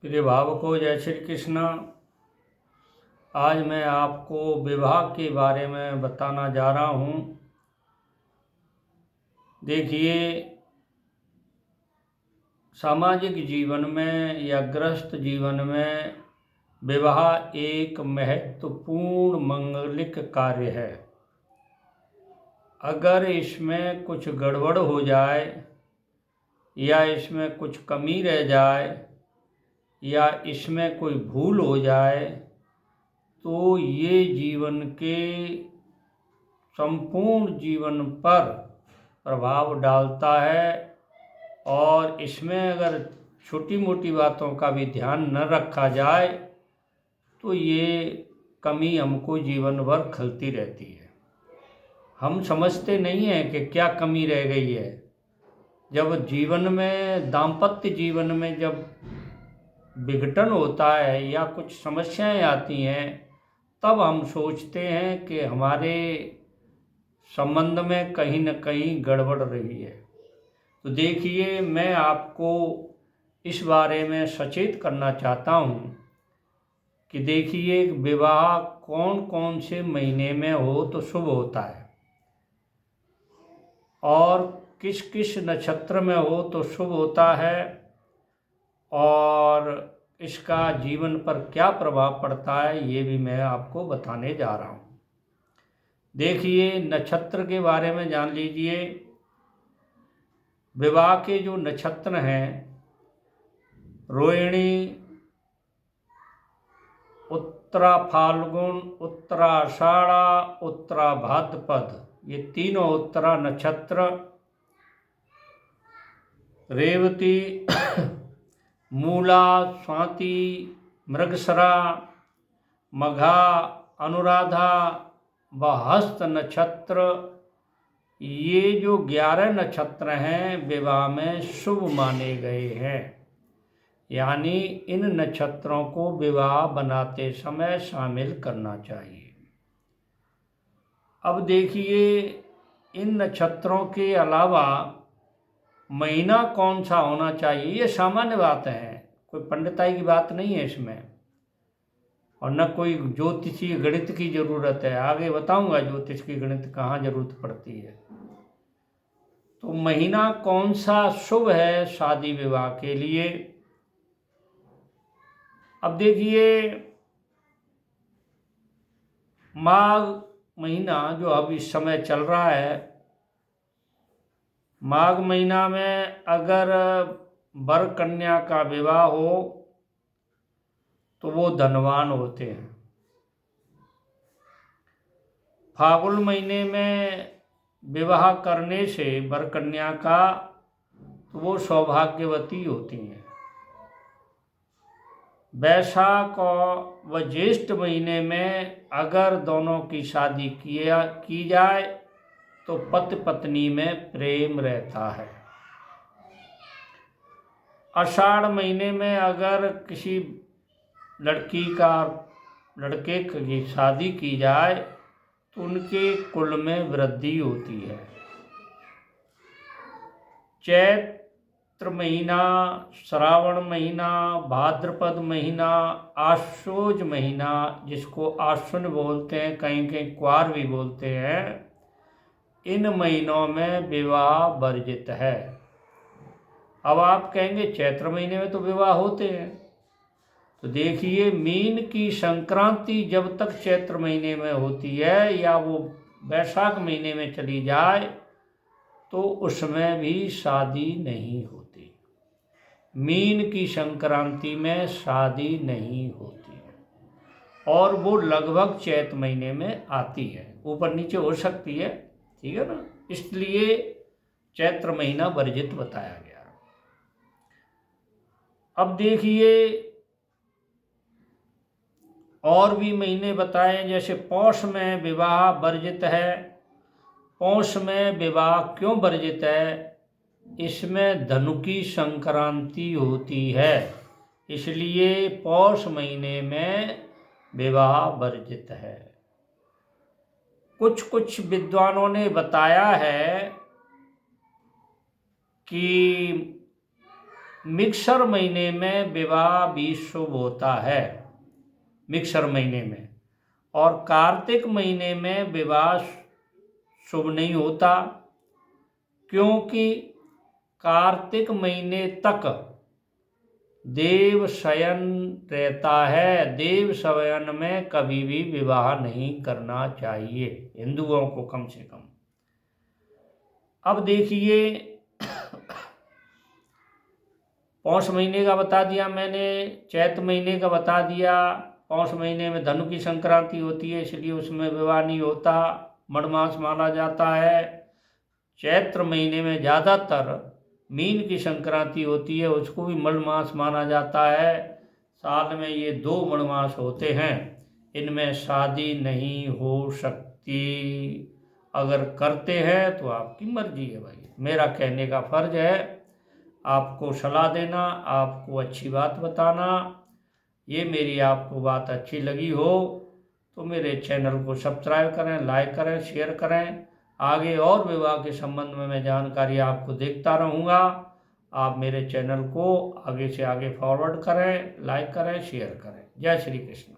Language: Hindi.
प्रिय भावकों, जय श्री कृष्ण। आज मैं आपको विवाह के बारे में बताना जा रहा हूँ। देखिए, सामाजिक जीवन में या गृहस्थ जीवन में विवाह एक महत्वपूर्ण मांगलिक कार्य है। अगर इसमें कुछ गड़बड़ हो जाए या इसमें कुछ कमी रह जाए या इसमें कोई भूल हो जाए तो ये जीवन के संपूर्ण जीवन पर प्रभाव डालता है। और इसमें अगर छोटी मोटी बातों का भी ध्यान न रखा जाए तो ये कमी हमको जीवन भर खलती रहती है। हम समझते नहीं हैं कि क्या कमी रह गई है। जब जीवन में, दाम्पत्य जीवन में जब विघटन होता है या कुछ समस्याएं आती हैं, तब हम सोचते हैं कि हमारे संबंध में कहीं न कहीं गड़बड़ रही है। तो देखिए, मैं आपको इस बारे में सचेत करना चाहता हूँ कि देखिए, विवाह कौन कौन से महीने में हो तो शुभ होता है और किस किस नक्षत्र में हो तो शुभ होता है और इसका जीवन पर क्या प्रभाव पड़ता है, ये भी मैं आपको बताने जा रहा हूँ। देखिए, नक्षत्र के बारे में जान लीजिए। विवाह के जो नक्षत्र हैं, रोहिणी, उत्तरा फाल्गुन, उत्तरा आषाढ़ा, उत्तरा भाद्रपद, ये तीनों उत्तरा नक्षत्र, रेवती, मूला, स्वाति, मृगशिरा, मघा, अनुराधा व हस्त नक्षत्र, ये जो 11 नक्षत्र हैं विवाह में शुभ माने गए हैं। यानी इन नक्षत्रों को विवाह बनाते समय शामिल करना चाहिए। अब देखिए, इन नक्षत्रों के अलावा महीना कौन सा होना चाहिए, ये सामान्य बात है, कोई पंडिताई की बात नहीं है इसमें, और न कोई ज्योतिषीय गणित की ज़रूरत है। आगे बताऊंगा ज्योतिष की गणित कहाँ ज़रूरत पड़ती है। तो महीना कौन सा शुभ है शादी विवाह के लिए। अब देखिए, माघ महीना जो अब इस समय चल रहा है, माघ महीना में अगर वर कन्या का विवाह हो तो वो धनवान होते हैं। फाल्गुन महीने में विवाह करने से वर कन्या का तो वो सौभाग्यवती होती हैं। वैशाख व ज्येष्ठ महीने में अगर दोनों की शादी की जाए तो पति पत्नी में प्रेम रहता है। आषाढ़ महीने में अगर किसी लड़के की शादी की जाए तो उनके कुल में वृद्धि होती है। चैत्र महीना, श्रावण महीना, भाद्रपद महीना, आश्वोज महीना, जिसको आश्विन बोलते हैं, कहीं कहीं क्वार भी बोलते हैं, इन महीनों में विवाह वर्जित है। अब आप कहेंगे चैत्र महीने में तो विवाह होते हैं। तो देखिए, मीन की संक्रांति जब तक चैत्र महीने में होती है या वो वैशाख महीने में चली जाए तो उसमें भी शादी नहीं होती। मीन की संक्रांति में शादी नहीं होती और वो लगभग चैत महीने में आती है, ऊपर नीचे हो सकती है, ठीक है ना। इसलिए चैत्र महीना वर्जित बताया गया। अब देखिए, और भी महीने बताएं, जैसे पौष में विवाह वर्जित है। पौष में विवाह क्यों वर्जित है? इसमें धनु की संक्रांति होती है, इसलिए पौष महीने में विवाह वर्जित है। कुछ विद्वानों ने बताया है कि मिक्सर महीने में विवाह भी शुभ होता है, मिक्सर महीने में। और कार्तिक महीने में विवाह शुभ नहीं होता, क्योंकि कार्तिक महीने तक देव शयन रहता है। देव शयन में कभी भी विवाह नहीं करना चाहिए हिंदुओं को, कम से कम। अब देखिए, पौष महीने का बता दिया मैंने, चैत महीने का बता दिया। पौष महीने में धनु की संक्रांति होती है, इसलिए उसमें विवाह नहीं होता, मड़मास माना जाता है। चैत्र महीने में ज़्यादातर मीन की संक्रांति होती है, उसको भी मड़मास माना जाता है। साल में ये 2 मड़मास होते हैं, इनमें शादी नहीं हो सकती। अगर करते हैं तो आपकी मर्जी है भाई, मेरा कहने का फर्ज है आपको सलाह देना, आपको अच्छी बात बताना। ये मेरी आपको बात अच्छी लगी हो तो मेरे चैनल को सब्सक्राइब करें, लाइक करें, शेयर करें। आगे और विवाह के संबंध में मैं जानकारी आपको देखता रहूँगा। आप मेरे चैनल को आगे से आगे फॉरवर्ड करें, लाइक करें, शेयर करें। जय श्री कृष्ण।